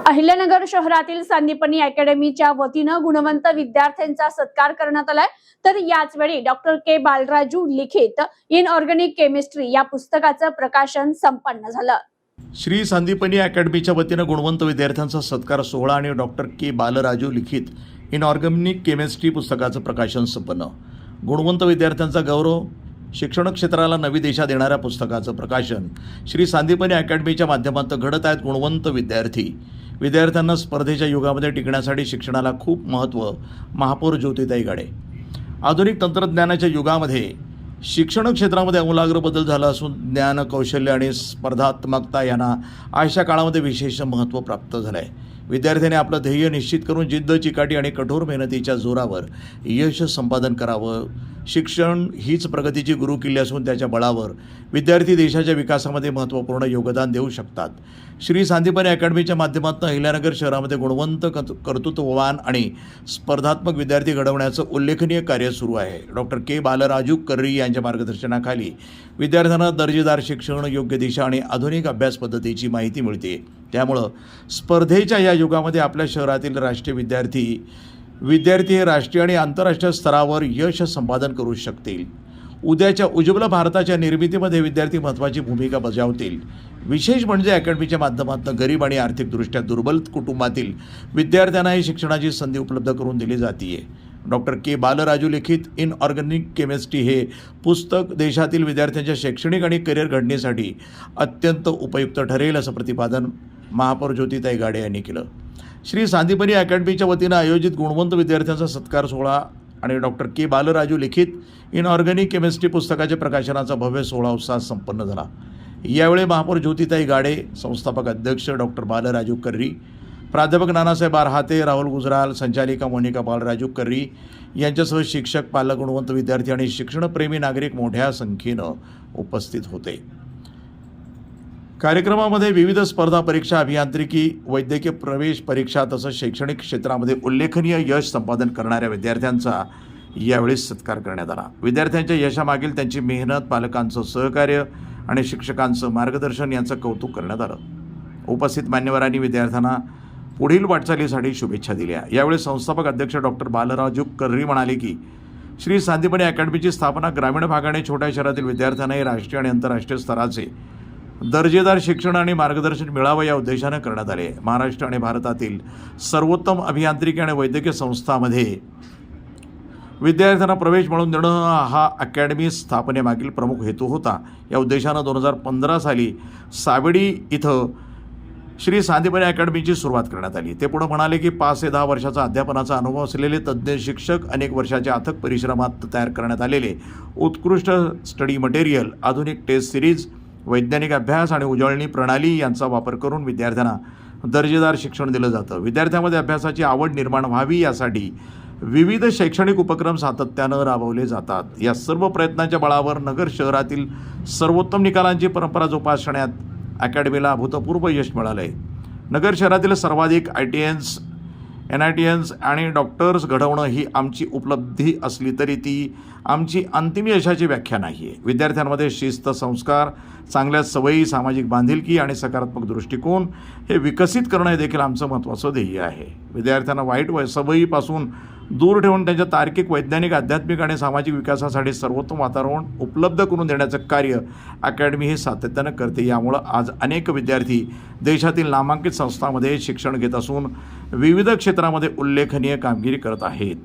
अहिल्यानगर शहरातील संदीपनी अकॅडमीच्या वतीनं गुणवंत विद्यार्थ्यांचा सत्कार करण्यात आलाय। तर याच वेळी डॉक्टर के बालराजू लिखित इनऑर्गॅनिक केमिस्ट्री या पुस्तकाचं प्रकाशन संपन्न झालं। श्री संदीपनी अकॅडमीच्या वतीनं गुणवंत विद्यार्थ्यांचा सत्कार सोहळा आणि डॉक्टर के बालराजू लिखित इनऑर्गॅनिक केमिस्ट्री पुस्तकाचं प्रकाशन संपन्न। गुणवंत विद्यार्थ्यांचा गौरव, शिक्षण क्षेत्राला नवी दिशा देणाऱ्या पुस्तकाचं प्रकाशन श्री संदीपनी अकॅडमीच्या माध्यमातून घडत आहेत। गुणवंत विद्यार्थ्यांना स्पर्धेच्या युगामध्ये टिकण्यासाठी शिक्षणाला खूप महत्त्व। महापौर ज्योतिताई गाडे। आधुनिक तंत्रज्ञानाच्या युगामध्ये शिक्षण क्षेत्रामध्ये आमूलाग्र बदल झाला असून ज्ञान, कौशल्य आणि स्पर्धात्मकता यांना आजच्या काळामध्ये विशेष महत्त्व प्राप्त झालं आहे। विद्यार्थ्यांनी आपलं ध्येय निश्चित करून जिद्द, चिकाटी आणि कठोर मेहनतीच्या जोरावर यश संपादन करावं। शिक्षण हीच प्रगतीची गुरुकिल्ली असून त्याच्या बळावर विद्यार्थी देशाच्या विकासामध्ये महत्त्वपूर्ण योगदान देऊ शकतात। श्री संदीपनी अकॅडमीच्या माध्यमातून अहिल्यानगर शहरामध्ये गुणवंत, कर्तृत्ववान आणि स्पर्धात्मक विद्यार्थी घडवण्याचं उल्लेखनीय कार्य सुरू आहे। डॉक्टर के बालराजू कर्री यांच्या मार्गदर्शनाखाली विद्यार्थ्यांना दर्जेदार शिक्षण, योग्य दिशा आणि आधुनिक अभ्यास पद्धतीची माहिती मिळते। त्यामुळं स्पर्धेच्या या युगामध्ये आपल्या शहरातील राष्ट्रीय विद्यार्थी हे राष्ट्रीय आणि आंतरराष्ट्रीय स्तरावर यश संपादन करू शकतील। उद्याच्या उज्ज्वल भारताच्या निर्मितीमध्ये विद्यार्थी महत्त्वाची भूमिका बजावतील। विशेष म्हणजे अकॅडमीच्या माध्यमातून गरीब आणि आर्थिकदृष्ट्या दुर्बल कुटुंबातील विद्यार्थ्यांनाही शिक्षणाची संधी उपलब्ध करून दिली जाते। डॉक्टर के बालराजू लिखित इनऑर्गॅनिक केमिस्ट्री हे पुस्तक देशातील विद्यार्थ्यांच्या शैक्षणिक आणि करिअर घडणीसाठी अत्यंत उपयुक्त ठरेल, असं प्रतिपादन महापौर ज्योतिताई गाडे यांनी केलं। श्री संदीपनी अकॅडमीच्या वतीनं आयोजित गुणवंत विद्यार्थ्यांचा सत्कार सोहळा आणि डॉक्टर के बालराजू लिखित इनऑर्गॅनिक केमिस्ट्री पुस्तकाच्या प्रकाशनाचा भव्य सोहळा उत्साहात संपन्न झाला। यावेळी महापौर ज्योतिताई गाडे, संस्थापक अध्यक्ष डॉक्टर बालराजू कर्री, प्राध्यापक नानासाहेब आरहाते, राहुल गुजराल, संचालिका मोनिका बालराजू कर्री यांच्यासह शिक्षक, पालक, गुणवंत विद्यार्थी आणि शिक्षणप्रेमी नागरिक मोठ्या संख्येनं उपस्थित होते। कार्यक्रमामध्ये विविध स्पर्धा परीक्षा, अभियांत्रिकी, वैद्यकीय प्रवेश परीक्षा तसंच शैक्षणिक क्षेत्रामध्ये उल्लेखनीय यश संपादन करणाऱ्या विद्यार्थ्यांचा यावेळी सत्कार करण्यात आला। विद्यार्थ्यांच्या यशामागील त्यांची मेहनत, पालकांचं सहकार्य आणि शिक्षकांचं मार्गदर्शन यांचं कौतुक करण्यात आलं। उपस्थित मान्यवरांनी विद्यार्थ्यांना पुढील वाटचालीसाठी शुभेच्छा दिल्या। यावेळी संस्थापक अध्यक्ष डॉक्टर बालराजू कर्री म्हणाले की श्री संदीपनी अकॅडमीची स्थापना ग्रामीण भागाने छोट्या शहरातील विद्यार्थ्यांनाही राष्ट्रीय आणि आंतरराष्ट्रीय स्तराचे दर्जेदार शिक्षण आणि मार्गदर्शन मिळावं या उद्देशानं करण्यात आले। महाराष्ट्र आणि भारतातील सर्वोत्तम अभियांत्रिकी आणि वैद्यकीय संस्थांमध्ये विद्यार्थ्यांना प्रवेश मिळवून देणं हा अकॅडमी स्थापनेमागील प्रमुख हेतू होता। या उद्देशानं 2015 साली सावेडी इथं श्री संदीपनी अकॅडमीची सुरुवात करण्यात आली। ते पुढे म्हणाले की 5 ते 10 वर्षाचा अध्यापनाचा अनुभव असलेले तज्ज्ञ शिक्षक, अनेक वर्षाच्या अथक परिश्रमात तयार करण्यात आलेले उत्कृष्ट स्टडी मटेरियल, आधुनिक टेस्ट सिरीज, वैज्ञानिक अभ्यास आणि उजळणी प्रणाली यांचा वापर करून विद्यार्थ्यांना दर्जेदार शिक्षण दिलं जातं। विद्यार्थ्यांमध्ये अभ्यासाची आवड निर्माण व्हावी यासाठी विविध शैक्षणिक उपक्रम सातत्यानं राबवले जातात। या सर्व प्रयत्नांच्या बळावर नगर शहरातील सर्वोत्तम निकालांची परंपरा जोपासण्यात अकॅडमीला अभूतपूर्व यश मिळालं आहे। नगर शहरातील सर्वाधिक IITians, NITians आणि डॉक्टर्स घडवणं ही आमची उपलब्धी असली तरी ती आमची अंतिम यशाची व्याख्या नाही आहे। विद्यार्थ्यांमध्ये शिस्त, संस्कार, चांगल्या सवयी, सामाजिक बांधिलकी आणि सकारात्मक दृष्टिकोन हे विकसित करणं हे देखील आमचं महत्त्वाचं ध्येय आहे। विद्यार्थ्यांना वाईट सवयीपासून दूर ठेवून त्यांच्या तार्किक, वैज्ञानिक, आध्यात्मिक आणि सामाजिक विकासासाठी सर्वोत्तम वातावरण उपलब्ध करून देण्याचं कार्य अकॅडमी हे सातत्यानं करते। यामुळं आज अनेक विद्यार्थी देशातील नामांकित संस्थांमध्ये शिक्षण घेत असून विविध क्षेत्रामध्ये उल्लेखनीय कामगिरी करत आहेत।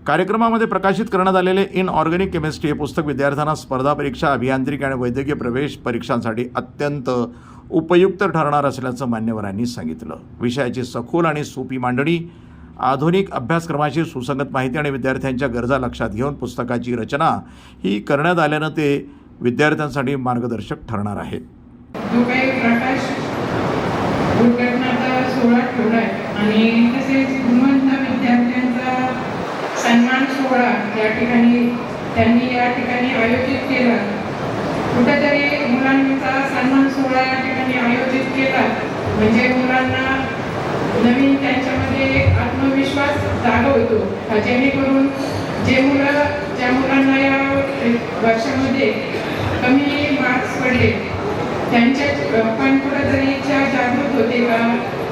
कार्यक्रमामध्ये प्रकाशित करण्यात आलेले इनऑर्गॅनिक केमिस्ट्री हे पुस्तक विद्यार्थ्यांना स्पर्धा परीक्षा, अभियांत्रिकी आणि वैद्यकीय प्रवेश परीक्षांसाठी अत्यंत उपयुक्त ठरणार असल्याचं मान्यवरांनी सांगितलं। विषयाची सखोल आणि सोपी मांडणी, आधुनिक अभ्यासक्रमाची सुसंगत माहिती आणि विद्यार्थ्यांच्या गरजा लक्षात घेऊन पुस्तकाची रचना ही करण्यात आल्यानं ते विद्यार्थ्यांसाठी मार्गदर्शक ठरणार आहेत। जो काही प्रकाश उद्घाटनाचा सोहळा ठेवला आहे आणि तसेच गुणवंत विद्यार्थ्यांचा सन्मान सोहळा त्यांनी या ठिकाणी आयोजित केला। कुठेतरी मुलांचा सन्मान सोहळा या ठिकाणी आयोजित केला म्हणजे मुलांना नवीन त्यांच्यामध्ये आत्मविश्वास जागवतो, जेणेकरून ज्या मुलांना या वर्षामध्ये कमी मार्क्स पडले त्यांच्या पण कुठेतरी इच्छा जागृत होते का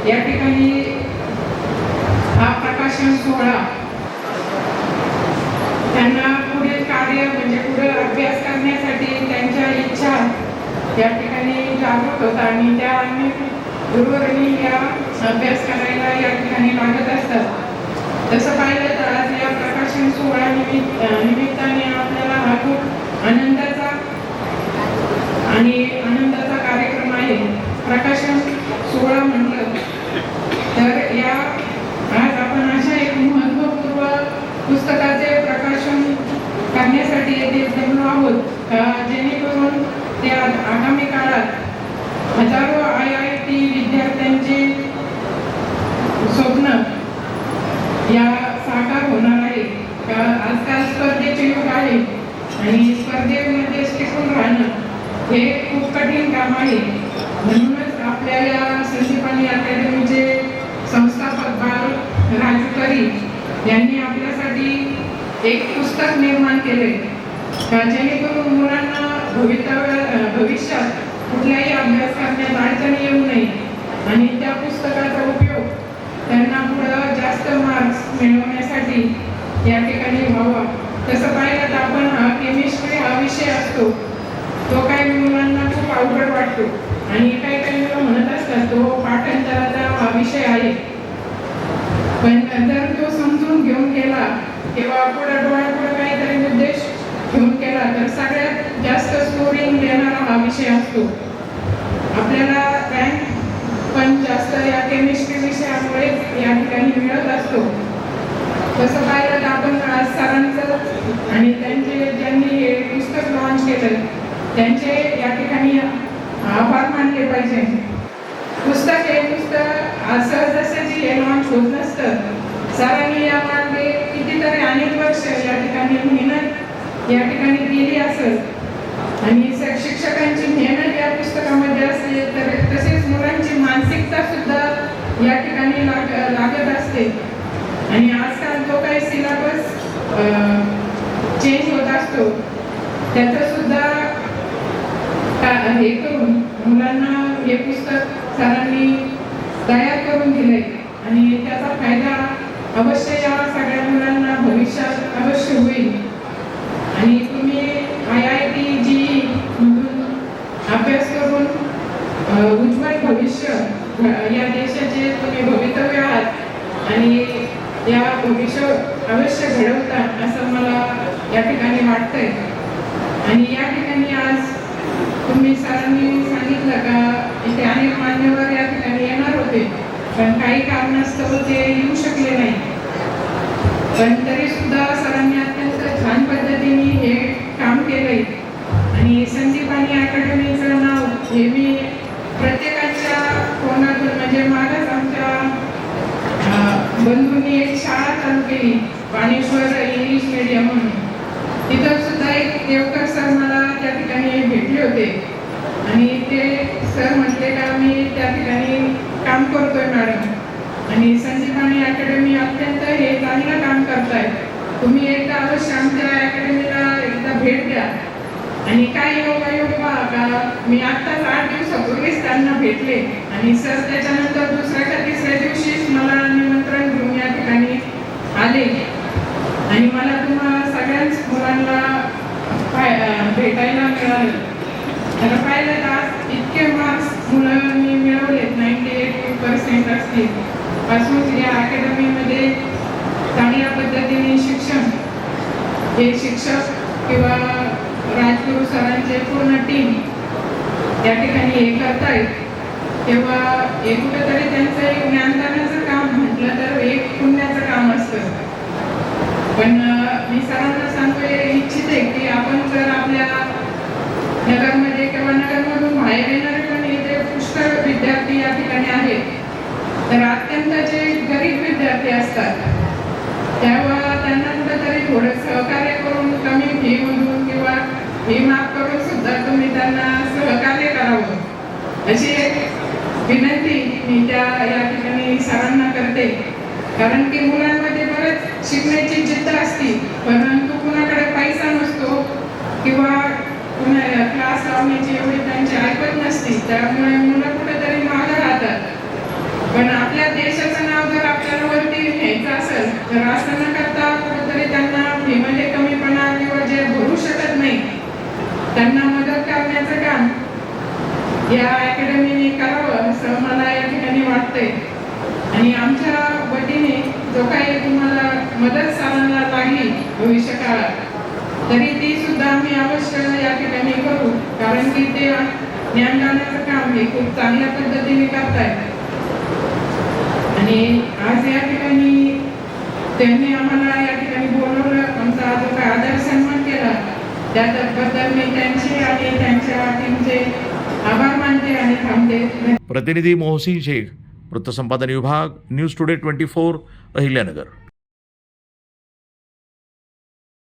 या ठिकाणी हा प्रकाशन सोहळा त्यांना पुढील कार्य म्हणजे पुढे अभ्यास करण्यासाठी त्यांच्या इच्छा या ठिकाणी जागृत होता आणि त्या अनेक गुरुवर्णी या अभ्यास करायला या ठिकाणी लागत असतात. तसं पाहिलं तर आज या प्रकाशन सोहळा निमित्ताने आपल्याला हा खूप आनंदाचा कार्यक्रम आहे. प्रकाशन सोहळा म्हटलं तर या आज आपण अशा एक महत्त्वपूर्ण पुस्तकाचे प्रकाशन करण्यासाठी येथे जमलो आहोत जेणेकरून त्या आगामी काळात हजारो IIT विद्यार्थ्यांचे स्वप्न या साकार होणार आहे. आजकाल स्पर्धेचे युग आहे आणि स्पर्धेमध्ये टिकून राहणं हे खूप कठीण काम आहे. म्हणूनच आपल्या या संदीपानी अकॅडमीचे संस्थापक बालराजू करी यांनी आपल्यासाठी एक पुस्तक निर्माण केले जेणेकरून मुलांना भविष्यात कुठलाही अभ्यास करण्यात अडचणी येऊ नये आणि त्या पुस्तकाचा उपयोग त्यांना पुढे जास्त मार्क्स मिळवण्यासाठी या ठिकाणी व्हावा. तसं पाहिलं तर आपण केमिस्ट्री हा विषय असतो तो काही मुलांना खूप अवघड वाटतो आणि काही मुलं म्हणत असतात तो पाठांतराचा हा विषय आहे. पण जर तो समजून घेऊन गेला किंवा डोळ्यापुढे काहीतरी उद्देश घेऊन केला तर सगळ्यात जास्त स्कोरिंग देणारा हा विषय असतो. आपल्याला रँक पण जास्त या केमिस्ट्री विषयामुळे या ठिकाणी मिळत असतो. तसं पाहिलं तर आपण सरांचं आणि ज्यांनी हे पुस्तक लॉन्च केलं त्यांचे या ठिकाणी आभार मानले पाहिजे. पुस्तक हे सहजासहजी हे लॉन्च होत नसतं. सरांनी यामागे कितीतरी अनेक वर्ष या ठिकाणी मेहनत या ठिकाणी केली असेल आणि शिक्षकांची मेहनत या पुस्तकामध्ये असते तर तसेच मुलांची मानसिकता सुद्धा या ठिकाणी लागत असते. आणि आजकाल जो काही सिलेबस चेंज होत असतो त्याचं सुद्धा हे करून मुलांना हे पुस्तक सरांनी तयार करून दिले आणि त्याचा फायदा अवश्य या सगळ्या मुलांना भविष्यात अवश्य होईल. आणि तुम्ही IIT JEE मधून अभ्यास करून उज्ज्वल भविष्य या देशाचे तुम्ही भवितव्य आहात आणि या भविष्य अवश्य घडवता असं मला या ठिकाणी वाटतंय. आणि या ठिकाणी आज तुम्ही सरांनी सांगितलं का इथे अनेक मान्यवर या ठिकाणी येणार होते पण काही कारणास्तव ते येऊ शकले नाही. पण तरी सुद्धा सरांनी अत्यंत छान पद्धतीने हे काम केलंय आणि संदीपानी अकॅडमीचं नाव हे मी प्रत्येकाच्या कोणातून म्हणजे मागच आमच्या बंधूंनी एक शाळा चालू केली बाणेश्वर इंग्लिश मीडियम म्हणून. तिथं सुद्धा एक देवकर सर मला त्या ठिकाणी भेटले होते आणि ते सर म्हटले का मी त्या ठिकाणी काम करतोय मॅडम आणि संदीपानी अकॅडमी अत्यंत हे चांगलं काम करताय. तुम्ही एकदा अवश्य आमच्या अकॅडमीला एकदा भेट द्या. आणि काय योगायोग पहा का मी आत्ताच 8 दिवसापूर्वीच त्यांना भेटले आणि सर त्याच्यानंतर दुसऱ्या का तिसऱ्या दिवशीच मला निमंत्रण घेऊन या ठिकाणी आले आणि मला तुम्हाला सगळ्याच मुलांना भेटायला मिळालं. तर पाहिलं तर आज इतके मार्क्स मुलांनी मिळवले 98% असतील पासून या अकॅडमीमध्ये चांगल्या पद्धतीने शिक्षण हे शिक्षक किंवा राजगुरू सरांचे पूर्ण टीम या ठिकाणी हे करतायत तेव्हा हे कुठेतरी त्यांचं एक ज्ञानदानाचं काम म्हटलं तर एक पुण्याचं काम असतं. पण मी सरांना सांगतोय इच्छिते की आपण जर आपल्या नगरमध्ये किंवा नगरमधून बाहेर येणारे पण इथे पुष्कळ विद्यार्थी या ठिकाणी आहेत तर अत्यंत जे गरीब विद्यार्थी असतात तेव्हा त्यांना कुठेतरी थोडं सहकार्य करून कमी फीमधून किंवा फी माफ करून सुद्धा तुम्ही त्यांना सहकार्य करावं अशी एक विनंती मी त्या या ठिकाणी सरांना करते. कारण की मुलांमध्ये बरेच शिकण्याची जिद्द असते परंतु कुणाकडे पैसा नसतो किंवा क्लास लावण्याची एवढी त्यांची ऐकत नसते त्यामुळे मुलं कुठेतरी मागं राहतात. पण तर असं न करता कुठेतरी त्यांना फीमध्ये कमीपणा किंवा जे भरू शकत नाही त्यांना मदत करण्याचं काम या अकॅडमीने करावं असं मला या ठिकाणी वाटतंय. आणि आमच्या वतीने जो काही तुम्हाला मदत साधनाला लागली भविष्य काळात तरी ती सुद्धा आम्ही अवश्य या ठिकाणी करू, कारण की ते ज्ञानदानाचं काम हे खूप चांगल्या पद्धतीने करतायत. आणि आज या ठिकाणी त्यांनी आम्हाला या ठिकाणी बोलवलं, आमचा जो काय आदर सन्मान केला त्याबद्दल मी त्यांचे आणि त्यांच्या टीमचे आभार मानते आणि थांबते. प्रतिनिधी मोहसिन शेख, वृत्तसंपादन विभाग, न्यूज टुडे 24, अहिल्यानगर.